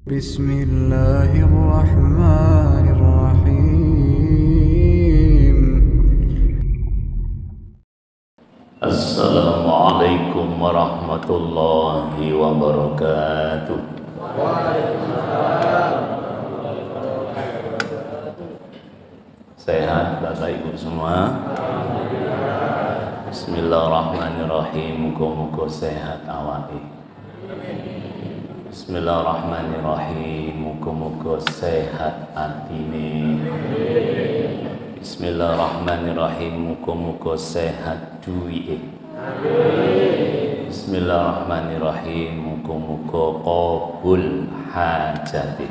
Bismillahirrahmanirrahim. Assalamualaikum warahmatullahi wabarakatuh. Sehat Bapak Ibu semua? Bismillahirrahmanirrahim. Muga-muga sehat awake. Bismillahirrahmanirrahim. Muga-muga sehat atine. Bismillahirrahmanirrahim. Muga-muga sehat duwike. Bismillahirrahmanirrahim. Muga-muga qabul hajati.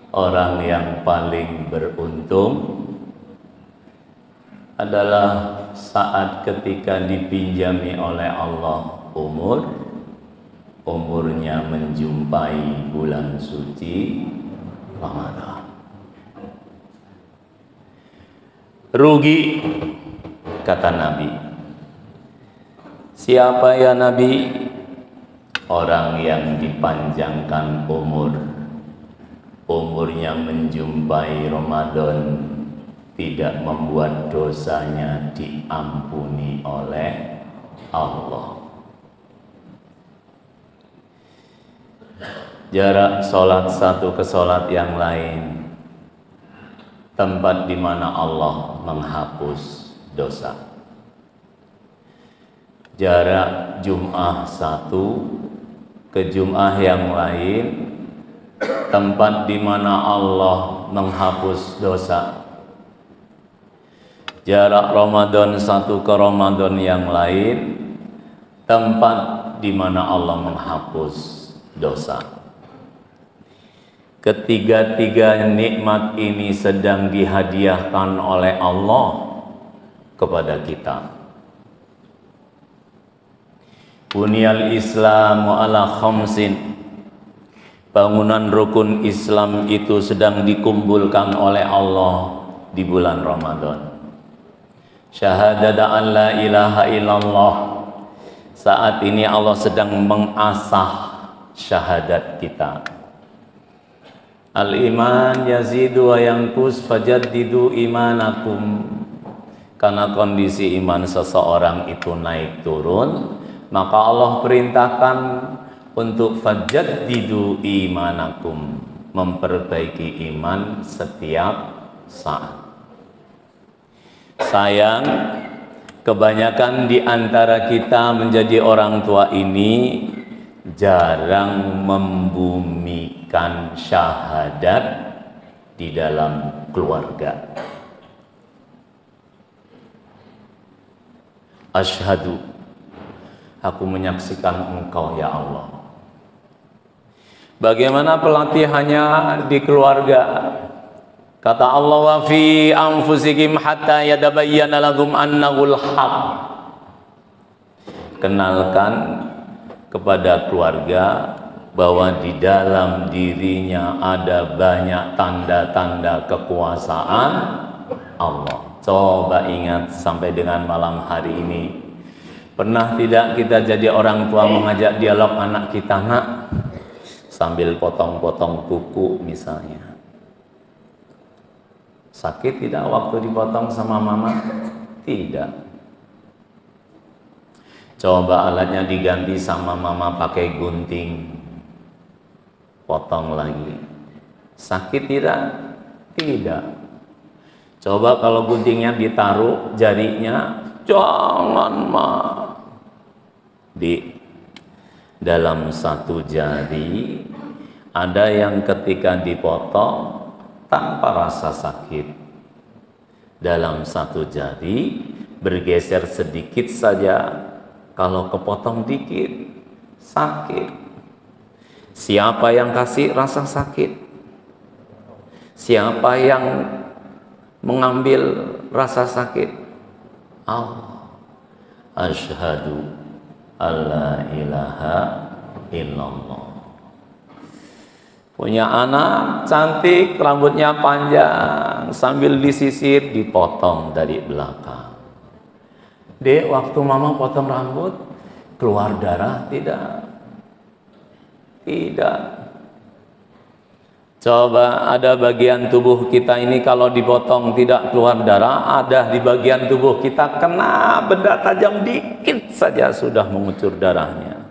Orang yang paling beruntung adalah saat ketika dipinjami oleh Allah umurnya menjumpai bulan suci Ramadan. Rugi, kata Nabi. Siapa ya Nabi? Orang yang dipanjangkan umurnya menjumpai Ramadan, tidak membuat dosanya diampuni oleh Allah. Jarak sholat satu ke sholat yang lain, tempat di mana Allah menghapus dosa. Jarak Jum'ah satu ke Jum'ah yang lain, tempat di mana Allah menghapus dosa. Jarak Ramadan satu ke Ramadan yang lain, tempat di mana Allah menghapus dosa. Ketiga-tiga nikmat ini sedang dihadiahkan oleh Allah kepada kita. Bunyal Islamu ala khamsin. Bangunan rukun Islam itu sedang dikumpulkan oleh Allah di bulan Ramadan. Syahadat an la ilaha illallah. Saat ini Allah sedang mengasah syahadat kita. Al-iman yazidu wa yanqus fajaddidu imanakum. Karena kondisi iman seseorang itu naik turun, maka Allah perintahkan untuk fajaddidu imanakum, memperbaiki iman setiap saat. Sayang, kebanyakan di antara kita menjadi orang tua ini jarang membumikan syahadat di dalam keluarga. Asyhadu, aku menyaksikan Engkau ya Allah. Bagaimana pelatihannya di keluarga? Kata Allah, wa fi anfusikum hatta yatabayyana lakum annahul haq. Kenalkan kepada keluarga bahwa di dalam dirinya ada banyak tanda-tanda kekuasaan Allah. Coba ingat sampai dengan malam hari ini. Pernah tidak kita jadi orang tua mengajak dialog anak kita, nak, sambil potong-potong kuku misalnya? Sakit tidak waktu dipotong sama mama? Tidak. Coba alatnya diganti sama mama pakai gunting, potong lagi. Sakit tidak? Tidak. Coba kalau guntingnya ditaruh jarinya, jangan mah. Di dalam satu jari ada yang ketika dipotong tanpa rasa sakit. Dalam satu jari bergeser sedikit saja, kalau kepotong dikit sakit. Siapa yang kasih rasa sakit? Siapa yang mengambil rasa sakit? Allah. Asyhadu alla ilaha illallah. Punya anak cantik, rambutnya panjang, sambil disisir dipotong dari belakang. Dek, waktu mama potong rambut keluar darah tidak? Tidak. Coba ada bagian tubuh kita ini kalau dipotong tidak keluar darah, ada di bagian tubuh kita kena benda tajam dikit saja sudah mengucur darahnya.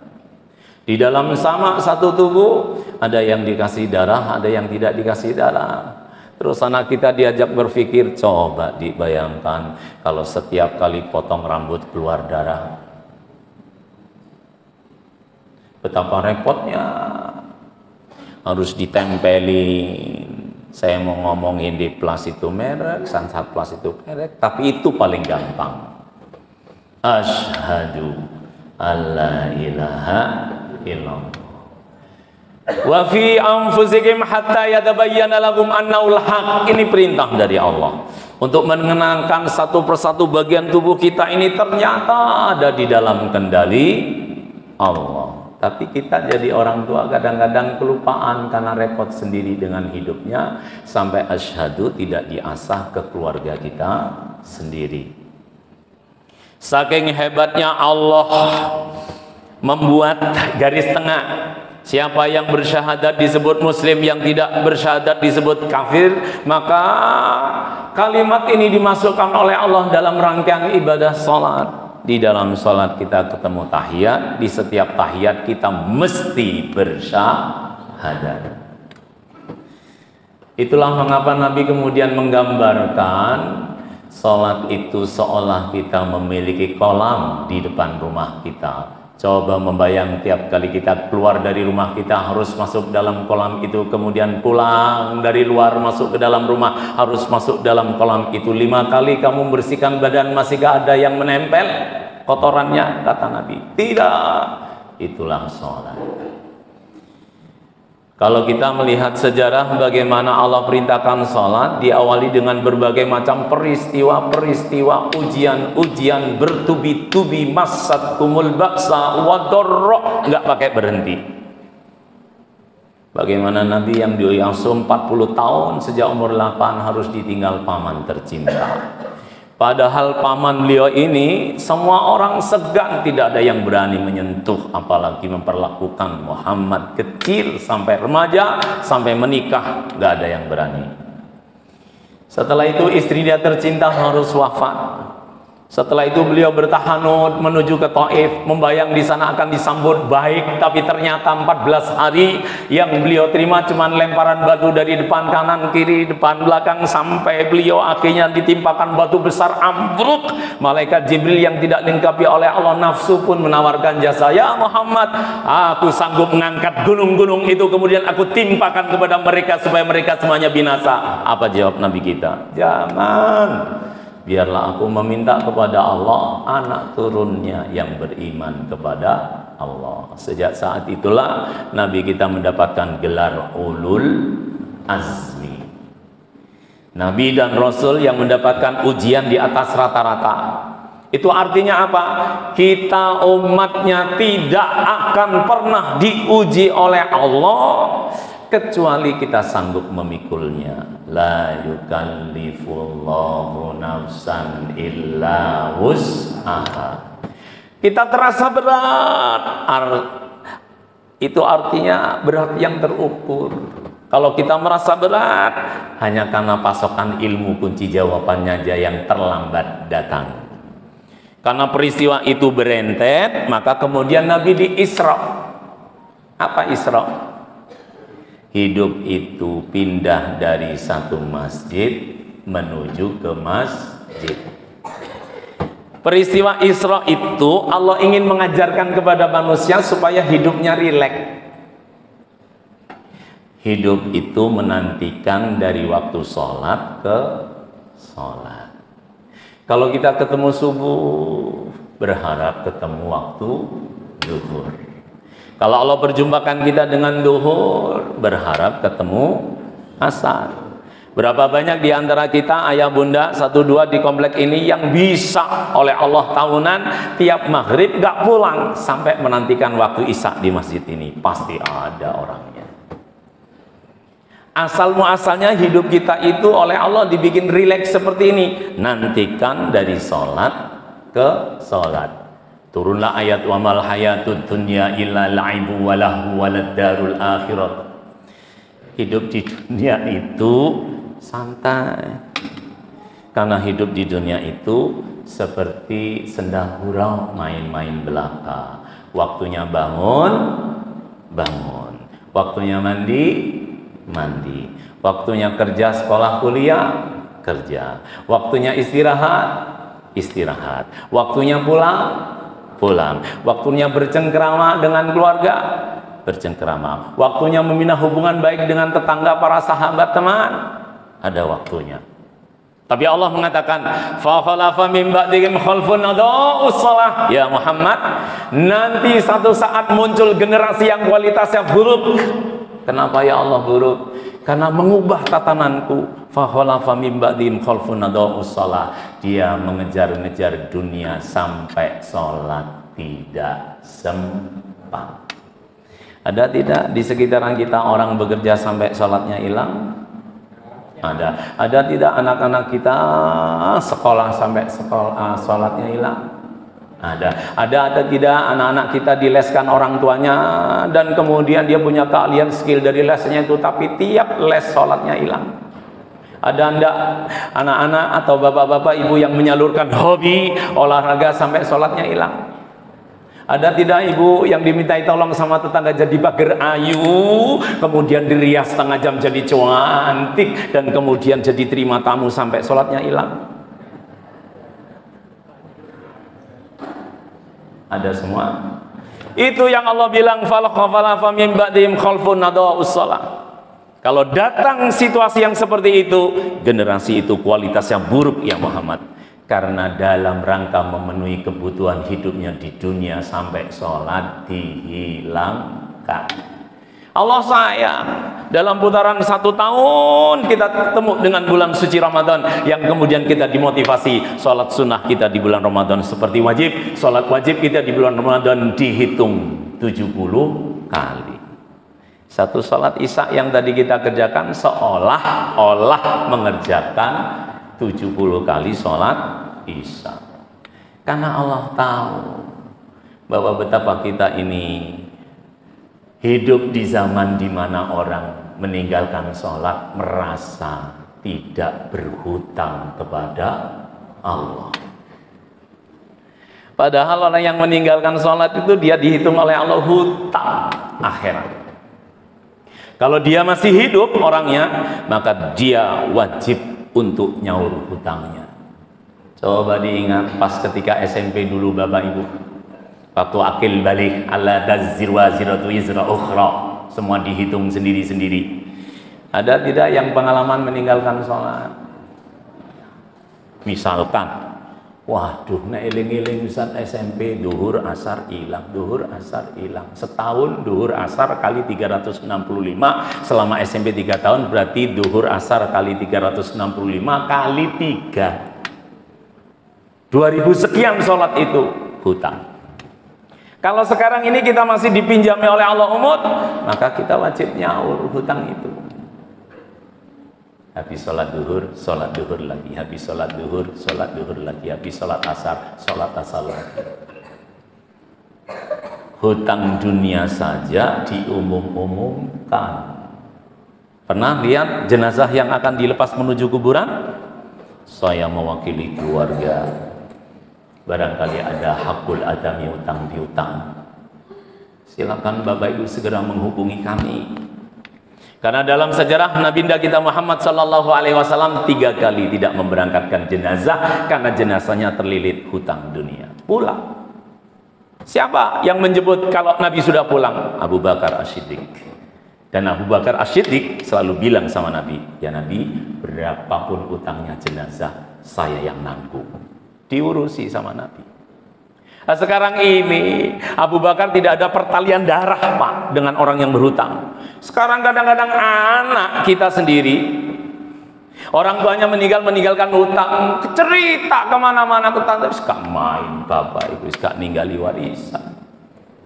Di dalam sama satu tubuh ada yang dikasih darah, ada yang tidak dikasih darah. Terus anak kita diajak berpikir, coba dibayangkan kalau setiap kali potong rambut keluar darah, betapa repotnya. Harus ditempelin. Saya mau ngomongin di Plus itu merek, Sansat Plus itu merek, tapi itu paling gampang. Asyhadu alla ilaha illallah wa fi anfusikum hatta yatabayyana lakum annahu al-haq. Ini perintah dari Allah untuk mengenangkan satu persatu bagian tubuh kita ini ternyata ada di dalam kendali Allah. Tapi kita jadi orang tua kadang-kadang kelupaan karena repot sendiri dengan hidupnya, sampai asyhadu tidak diasah ke keluarga kita sendiri. Saking hebatnya Allah membuat garis tengah. Siapa yang bersyahadat disebut muslim, yang tidak bersyahadat disebut kafir. Maka kalimat ini dimasukkan oleh Allah dalam rangkaian ibadah salat. Di dalam sholat kita ketemu tahiyat, di setiap tahiyat kita mesti bersyahadat. Itulah mengapa Nabi kemudian menggambarkan sholat itu seolah kita memiliki kolam di depan rumah kita. Coba membayang tiap kali kita keluar dari rumah kita harus masuk dalam kolam itu, kemudian pulang dari luar masuk ke dalam rumah harus masuk dalam kolam itu. 5 kali kamu bersihkan badan masih gak ada yang menempel kotorannya, kata Nabi. Tidak. Itulah sholat. Kalau kita melihat sejarah bagaimana Allah perintahkan sholat, diawali dengan berbagai macam peristiwa-peristiwa, ujian-ujian bertubi-tubi, massatkumul ba'sa wa dharra, nggak pakai berhenti. Bagaimana Nabi yang diasuh 40 tahun sejak umur 8 harus ditinggal paman tercinta. Padahal paman beliau ini semua orang segan, tidak ada yang berani menyentuh, apalagi memperlakukan Muhammad kecil sampai remaja sampai menikah, nggak ada yang berani. Setelah itu istri dia tercinta harus wafat. Setelah itu beliau bertahanut menuju ke Taif, membayang di sana akan disambut baik, tapi ternyata 14 hari yang beliau terima cuma lemparan batu dari depan kanan kiri, depan belakang, sampai beliau akhirnya ditimpakan batu besar ambruk. Malaikat Jibril yang tidak dilengkapi oleh Allah nafsu pun menawarkan jasa, ya Muhammad, aku sanggup mengangkat gunung-gunung itu kemudian aku timpakan kepada mereka supaya mereka semuanya binasa. Apa jawab Nabi kita? Jangan. Biarlah aku meminta kepada Allah anak turunnya yang beriman kepada Allah. Sejak saat itulah Nabi kita mendapatkan gelar ulul azmi. Nabi dan Rasul yang mendapatkan ujian di atas rata-rata. Itu artinya apa? Kita umatnya tidak akan pernah diuji oleh Allah kecuali kita sanggup memikulnya. La yukallifullahu nafsan illa wus'aha. Kita terasa berat, itu artinya berat yang terukur. Kalau kita merasa berat, hanya karena pasokan ilmu kunci jawabannya aja yang terlambat datang. Karena peristiwa itu berentet, maka kemudian Nabi di Isra. Apa Isra? Hidup itu pindah dari satu masjid menuju ke masjid. Peristiwa Isra itu Allah ingin mengajarkan kepada manusia supaya hidupnya rileks. Hidup itu menantikan dari waktu sholat ke sholat. Kalau kita ketemu subuh, berharap ketemu waktu zuhur. Kalau Allah perjumpakan kita dengan duhur, berharap ketemu asar. Berapa banyak di antara kita, ayah bunda, 1-2 di komplek ini yang bisa oleh Allah tahunan tiap maghrib gak pulang sampai menantikan waktu isya di masjid ini. Pasti ada orangnya. Asal muasalnya hidup kita itu oleh Allah dibikin rileks seperti ini. Nantikan dari sholat ke sholat. Turunlah ayat wa mal hayatud dunya illa la'ibu wa lahu walad darul akhirat. Hidup di dunia itu santai. Karena hidup di dunia itu seperti senda gurau main-main belaka. Waktunya bangun, bangun. Waktunya mandi, mandi. Waktunya kerja, sekolah, kuliah, kerja. Waktunya istirahat, istirahat. Waktunya pulang, pulang. Waktunya bercengkrama dengan keluarga, bercengkrama. Waktunya membina hubungan baik dengan tetangga, para sahabat, teman, ada waktunya. Tapi Allah mengatakan, fa khalafa min ba'dihim khalfun adaa'us shalah. Ya Muhammad, nanti satu saat muncul generasi yang kualitasnya buruk. Kenapa ya Allah buruk? Karena mengubah tatananku. Fa khalafa min ba'dihim khalfun adaa'us shalah. Dia mengejar-ngejar dunia sampai sholat tidak sempat. Ada tidak di sekitaran kita orang bekerja sampai sholatnya hilang? Ada tidak anak-anak kita sekolah sampai sholatnya hilang? Ada tidak anak-anak kita dileskan orang tuanya dan kemudian dia punya keahlian skill dari lesnya itu, tapi tiap les sholatnya hilang? Ada enggak anak-anak atau bapak-bapak ibu yang menyalurkan hobi olahraga sampai sholatnya hilang? Ada tidak ibu yang dimintai tolong sama tetangga jadi pagar ayu, kemudian dirias setengah jam jadi cantik, dan kemudian jadi terima tamu sampai sholatnya hilang? Ada semua. Itu yang Allah bilang falakha min ba'dihim khalfun adaa'us shalah. Kalau datang situasi yang seperti itu, generasi itu kualitasnya buruk ya Muhammad. Karena dalam rangka memenuhi kebutuhan hidupnya di dunia sampai sholat dihilangkan. Allah sayang, dalam putaran 1 tahun kita ketemu dengan bulan suci Ramadan, yang kemudian kita dimotivasi sholat sunnah kita di bulan Ramadan seperti wajib. Sholat wajib kita di bulan Ramadan dihitung 70 kali. Satu sholat isya yang tadi kita kerjakan seolah-olah mengerjakan 70 kali sholat isya. Karena Allah tahu bahwa betapa kita ini hidup di zaman di mana orang meninggalkan sholat merasa tidak berhutang kepada Allah. Padahal orang yang meninggalkan sholat itu dia dihitung oleh Allah hutang akhirat. Kalau dia masih hidup orangnya, maka dia wajib untuk nyaur hutangnya. Coba diingat pas ketika SMP dulu Bapak Ibu, waktu akil balik, alla tazir waziratu wizra ukhra, semua dihitung sendiri-sendiri. Ada tidak yang pengalaman meninggalkan sholat? Misalkan, waduh, nek eling-eling Ustaz SMP duhur asar hilang, duhur asar hilang. Setahun duhur asar kali 365, selama SMP 3 tahun berarti duhur asar kali 365 kali 3. 2000 sekian sholat itu hutang. Kalau sekarang ini kita masih dipinjami oleh Allah umut, maka kita wajib nyaur hutang itu. Habis sholat duhur lagi, habis sholat duhur lagi, habis sholat asar lagi. Hutang dunia saja diumum-umumkan. Pernah lihat jenazah yang akan dilepas menuju kuburan? Saya mewakili keluarga, barangkali ada hakul adami, utang piutang, silakan Bapak Ibu segera menghubungi kami. Karena dalam sejarah Nabi kita Muhammad sallallahu alaihi wasallam 3 kali tidak memberangkatkan jenazah karena jenazahnya terlilit hutang dunia. Pulang. Siapa yang menjemput kalau Nabi sudah pulang? Abu Bakar As-Siddiq. Dan Abu Bakar As-Siddiq selalu bilang sama Nabi, ya Nabi, berapapun utangnya jenazah saya yang nanggung. Diurusi sama Nabi. Nah, sekarang ini Abu Bakar tidak ada pertalian darah Pak dengan orang yang berhutang. Sekarang kadang-kadang anak kita sendiri, orang tuanya meninggalkan hutang, cerita kemana-mana ke tante, gak main Bapak Ibu, gak ninggali warisan,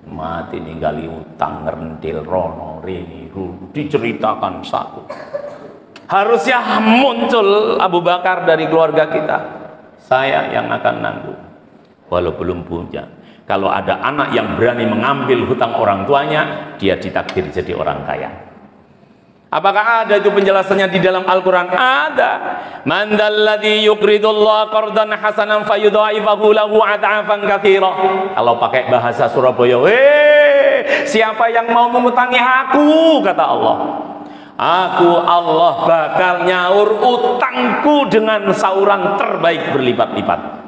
mati ninggali hutang, ngerentil rono rini diceritakan satu. Harusnya muncul Abu Bakar dari keluarga kita, saya yang akan nanggung walau belum punya. Kalau ada anak yang berani mengambil hutang orang tuanya, dia ditakdir jadi orang kaya. Apakah ada itu penjelasannya di dalam Al-Quran? Ada. Man dzalladzi yuqridullaha qardan hasanan fayudha'ifahu lahu ad'afan katsira. Kalau pakai bahasa Surabaya, siapa yang mau mengutangi aku, kata Allah, aku Allah bakal nyaur utangku dengan sauran terbaik berlipat-lipat.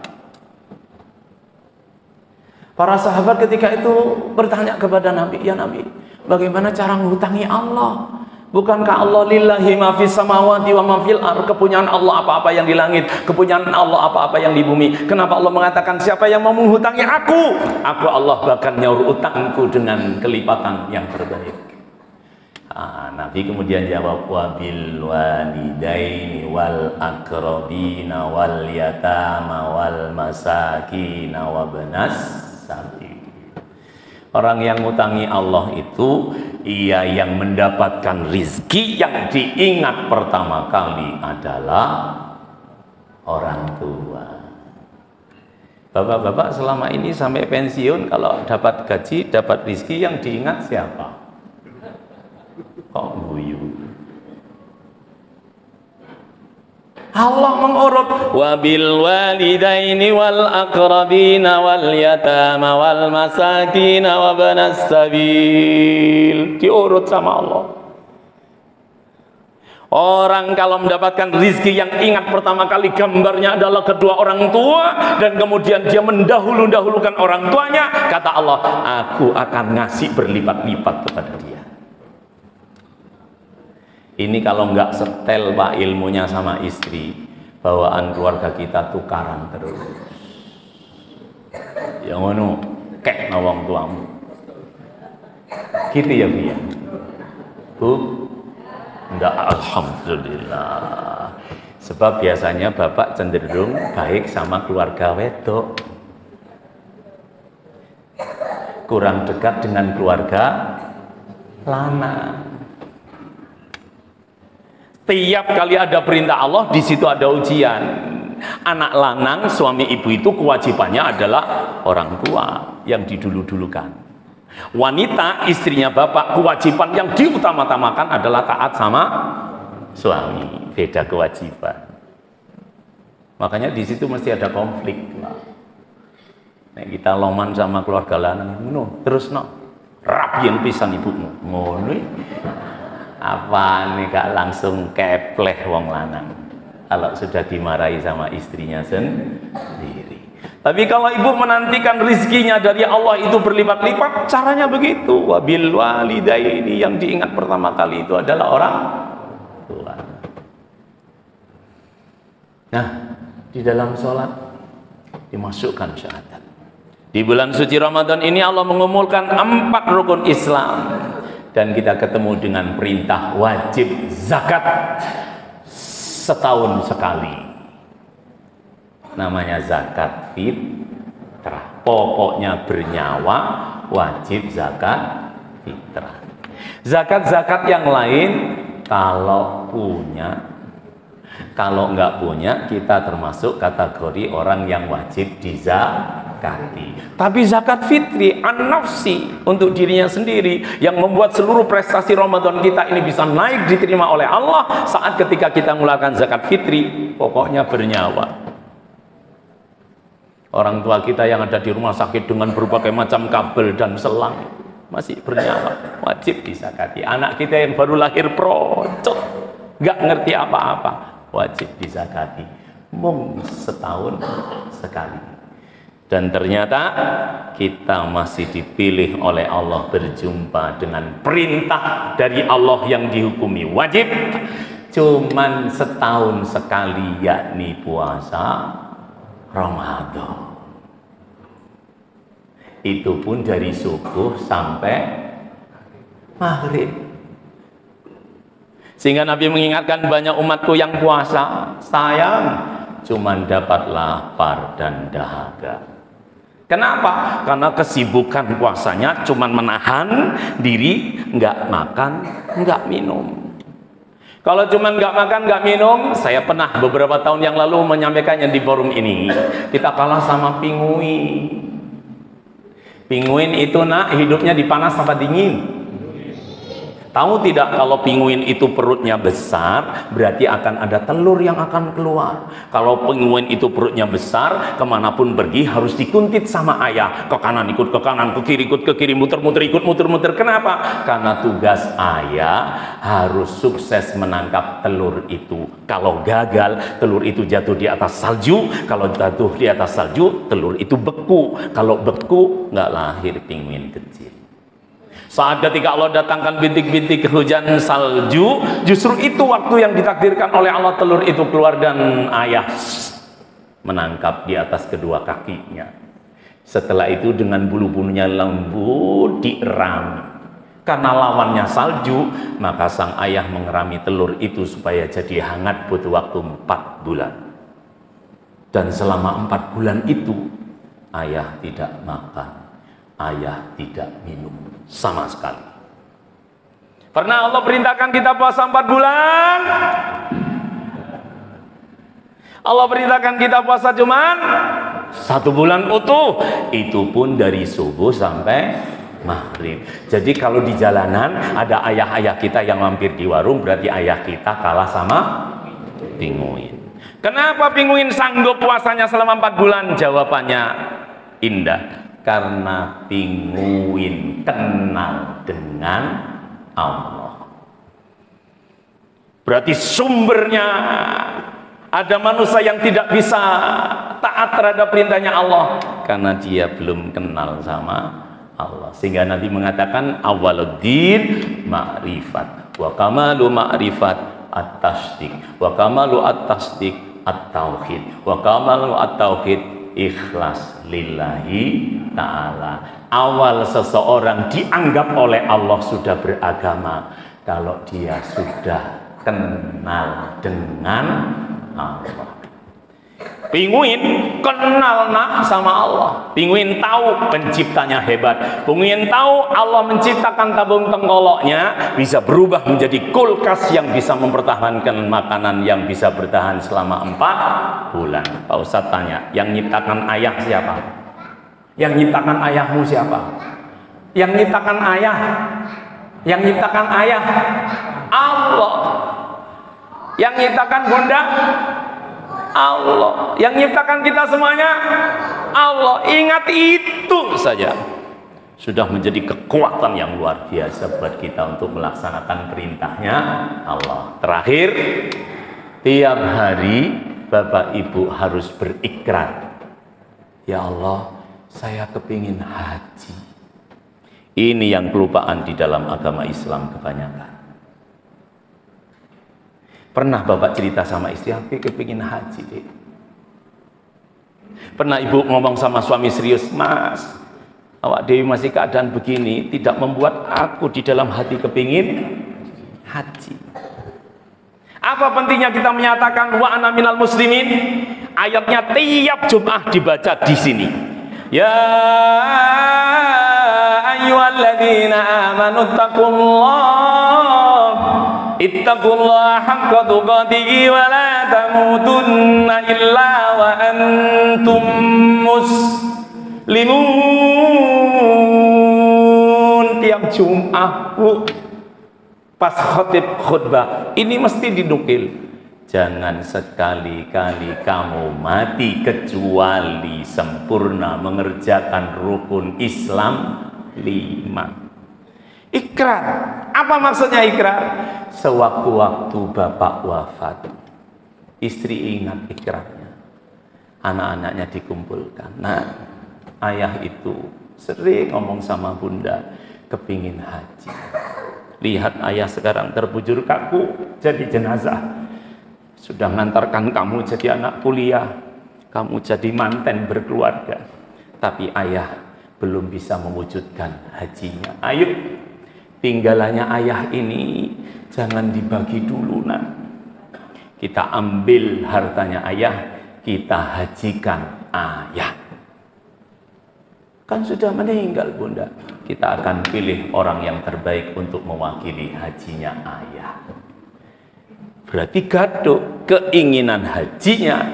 Para sahabat ketika itu bertanya kepada Nabi, ya Nabi, bagaimana cara menghutangi Allah? Bukankah Allah lillahi ma fis samawati wa ma fil ardh, kepunyaan Allah apa-apa yang di langit, kepunyaan Allah apa-apa yang di bumi. Kenapa Allah mengatakan siapa yang mau menghutangi aku Allah bahkan nyaur utangku dengan kelipatan yang terbaik. Nabi kemudian jawab, wabil walidaini wal aqrabina wal yatama wal masakina wabnas sabil. Orang yang ngutangi Allah itu ia yang mendapatkan rizki yang diingat pertama kali adalah orang tua. Bapak-bapak selama ini sampai pensiun kalau dapat gaji, dapat rizki, yang diingat siapa? Kok guyu? Allah mengurut, wabil walidaini wal aqrabina wal yatama wal masakina wabnas sabil. Diurut sama Allah. Orang kalau mendapatkan rizki yang ingat pertama kali gambarnya adalah kedua orang tua, dan kemudian dia mendahulukan orang tuanya, kata Allah, aku akan ngasih berlipat-lipat kepada dia. Ini kalau nggak setel Pak ilmunya sama istri, bawaan keluarga kita tukaran terus. Yang ngono kek nawang tuamu. Gitu ya Bu ya? Bu? Enggak, alhamdulillah. Sebab biasanya bapak cenderung baik sama keluarga wedok, kurang dekat dengan keluarga lanang. Tiap kali ada perintah Allah, di situ ada ujian. Anak lanang, suami ibu itu kewajibannya adalah orang tua yang didulu-dulukan. Wanita, istrinya bapak, kewajiban yang diutama-tamakan adalah taat sama suami. Beda kewajiban. Makanya di situ mesti ada konflik. Nah, kita loman sama keluarga lanang, terus rapien pisan ibumu. Ngono. Apa nih gak langsung kepleh wong lanang kalau sudah dimarahi sama istrinya sendiri. Tapi kalau ibu menantikan rizkinya dari Allah itu berlipat-lipat, caranya begitu. Wabil walidaini, yang diingat pertama kali itu adalah orang tua. Nah, di dalam sholat dimasukkan syahadat. Di bulan suci Ramadan ini Allah mengumumkan 4 rukun Islam. Dan kita ketemu dengan perintah wajib zakat setahun sekali. Namanya zakat fitrah. Pokoknya bernyawa wajib zakat fitrah. Zakat-zakat yang lain kalau punya, kalau enggak punya kita termasuk kategori orang yang wajib dizakati. Tapi zakat fitri an-nafsi, untuk dirinya sendiri, yang membuat seluruh prestasi Ramadan kita ini bisa naik diterima oleh Allah saat ketika kita melakukan zakat fitri. Pokoknya bernyawa. Orang tua kita yang ada di rumah sakit dengan berbagai macam kabel dan selang masih bernyawa, wajib dizakati. Anak kita yang baru lahir procot, nggak ngerti apa-apa, wajib dizakati. Mung setahun sekali. Dan ternyata kita masih dipilih oleh Allah berjumpa dengan perintah dari Allah yang dihukumi wajib cuman setahun sekali, yakni puasa Ramadan. Itu pun dari subuh sampai maghrib. Sehingga Nabi mengingatkan banyak umatku yang puasa, sayang cuman dapat lapar dan dahaga. Kenapa? Karena kesibukan puasanya cuman menahan diri, nggak makan, nggak minum. Kalau cuman nggak makan, nggak minum, saya pernah beberapa tahun yang lalu menyampaikannya di forum ini, kita kalah sama Pingui. Pinguin itu nak hidupnya di panas apa dingin? Tahu tidak kalau pinguin itu perutnya besar, berarti akan ada telur yang akan keluar. Kalau pinguin itu perutnya besar, kemanapun pergi harus dikuntit sama ayah. Ke kanan ikut ke kanan, ke kiri muter-muter ikut muter-muter. Kenapa? Karena tugas ayah harus sukses menangkap telur itu. Kalau gagal, telur itu jatuh di atas salju. Kalau jatuh di atas salju, telur itu beku. Kalau beku, nggak lahir pinguin kecil. Saat ketika Allah datangkan bintik-bintik hujan salju, justru itu waktu yang ditakdirkan oleh Allah, telur itu keluar dan ayah menangkap di atas kedua kakinya. Setelah itu dengan bulu-bulunya lembut dirami. Karena lawannya salju, maka sang ayah mengerami telur itu supaya jadi hangat butuh waktu 4 bulan. Dan selama 4 bulan itu, ayah tidak makan. Ayah tidak minum sama sekali. Pernah Allah perintahkan kita puasa 4 bulan? Allah perintahkan kita puasa cuman 1 bulan utuh. Itu pun dari subuh sampai maghrib. Jadi kalau di jalanan ada ayah-ayah kita yang mampir di warung, berarti ayah kita kalah sama pinguin. Kenapa pinguin sanggup puasanya selama 4 bulan? Jawabannya indah. Karena pinguin kenal dengan Allah. Berarti sumbernya ada manusia yang tidak bisa taat terhadap perintahnya Allah karena dia belum kenal sama Allah. Sehingga Nabi mengatakan awaluddin ma'rifat wa kamalu ma'rifat at-tasdiq wa kamalu at-tasdiq at-tauhid wa kamalu at-tauhid ikhlas lillahi ta'ala. Awal seseorang dianggap oleh Allah sudah beragama kalau dia sudah kenal dengan Allah. Pinguin kenal sama Allah. Pinguin tahu penciptanya hebat. Pinguin tahu Allah menciptakan tabung tengkoloknya bisa berubah menjadi kulkas yang bisa mempertahankan makanan yang bisa bertahan selama 4 bulan. Pak Ustadz tanya, yang nyiptakan ayah siapa? Yang nyiptakan ayahmu siapa? Yang nyiptakan ayah? Yang nyiptakan ayah? Allah. Yang nyiptakan bunda? Allah. Yang nyiptakan kita semuanya Allah. Ingat itu saja sudah menjadi kekuatan yang luar biasa buat kita untuk melaksanakan perintahnya Allah. Terakhir, tiap hari Bapak Ibu harus berikrar, ya Allah, saya kepingin haji. Ini yang kelupaan di dalam agama Islam kebanyakan. Pernah Bapak cerita sama istri, aku kepingin haji deh. Pernah Ibu ngomong sama suami serius, Mas, awak Dewi masih keadaan begini, tidak membuat aku di dalam hati kepingin haji. Apa pentingnya kita menyatakan wa ana minal muslimin? Ayatnya tiap Jumat dibaca di sini. Ya ayyuhalladzina amanu ittaqullaha haqqa tuqatih wa la tamutunna illa wa antum muslimun. Tiap Jumat pas khutbah ini mesti dinukil. Jangan sekali-kali kamu mati kecuali sempurna mengerjakan rukun Islam 5. Ikrar. Apa maksudnya ikrar? Sewaktu-waktu bapak wafat, istri ingat ikrarnya, anak-anaknya dikumpulkan. Nah, ayah itu sering ngomong sama bunda, kepingin haji. Lihat ayah sekarang terbujur kaku jadi jenazah. Sudah ngantarkan kamu jadi anak kuliah, kamu jadi manten berkeluarga, tapi ayah belum bisa mewujudkan hajinya. Ayo, tinggalannya ayah ini jangan dibagi dulu, nak. Kita ambil hartanya ayah, kita hajikan ayah. Kan sudah meninggal bunda, kita akan pilih orang yang terbaik untuk mewakili hajinya ayah. Berarti gaduh keinginan hajinya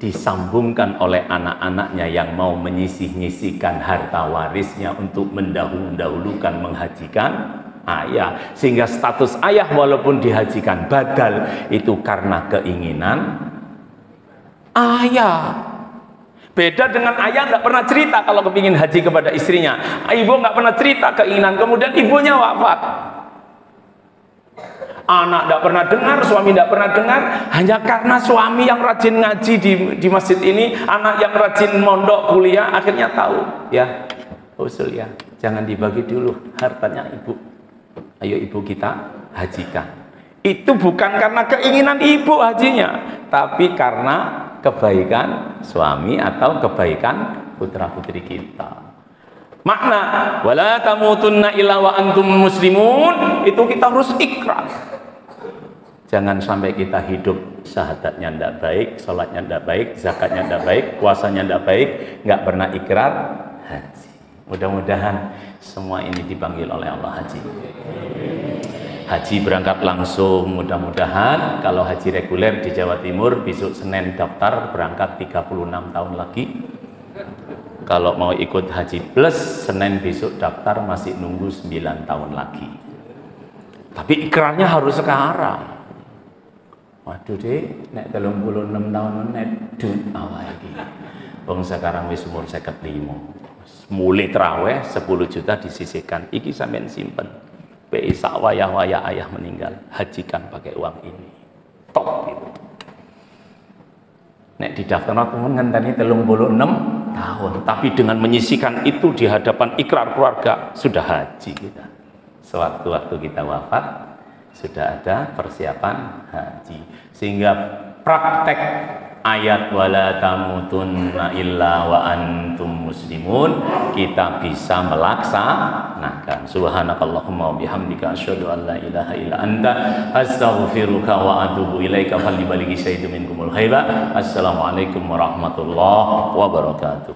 disambungkan oleh anak-anaknya yang mau menyisih-nyisihkan harta warisnya untuk mendahulukan menghajikan ayah, sehingga status ayah walaupun dihajikan badal itu karena keinginan ayah. Beda dengan ayah nggak pernah cerita kalau kepingin haji kepada istrinya, ibu nggak pernah cerita keinginan, kemudian ibunya wafat. Anak tidak pernah dengar, suami tidak pernah dengar, hanya karena suami yang rajin ngaji di masjid ini, anak yang rajin mondok kuliah, akhirnya tahu, ya, usul ya, jangan dibagi dulu hartanya ibu. Ayo ibu kita hajikan. Itu bukan karena keinginan ibu hajinya, tapi karena kebaikan suami atau kebaikan putra-putri kita. Makna wala tamutunna illa wa antum muslimun itu kita harus ikrar. Jangan sampai kita hidup syahadatnya tidak baik, sholatnya tidak baik, zakatnya tidak baik, puasanya tidak baik, nggak pernah ikrar haji. Mudah-mudahan semua ini dipanggil oleh Allah haji. Haji berangkat langsung, mudah-mudahan kalau haji reguler di Jawa Timur besok Senin daftar berangkat 36 tahun lagi. Kalau mau ikut haji plus Senin besok daftar masih nunggu 9 tahun lagi. Tapi ikrarnya harus sekarang. Waduh deh, nek 36 tahun nek dun awal lagi. Bang sekarang wis umur 55. Mulai terawih 10 juta disisihkan. Iki sampean simpen. Pe sak wayah-wayah ayah meninggal, hajikan pakai uang ini. Top gitu. Nek didaftarno temen ngenteni 36 tahun, tapi dengan menyisihkan itu di hadapan ikrar keluarga sudah haji kita. Sewaktu-waktu kita wafat sudah ada persiapan haji, sehingga praktek ayat wala tamutunna illa wa antum muslimun kita bisa melaksanakan. Subhanakallahumma wa bihamdika asyhadu an la ilaha illa anta astaghfiruka wa atubu ilaika fallibalighi syaitu minkumul ghaiba. Assalamualaikum warahmatullahi wabarakatuh.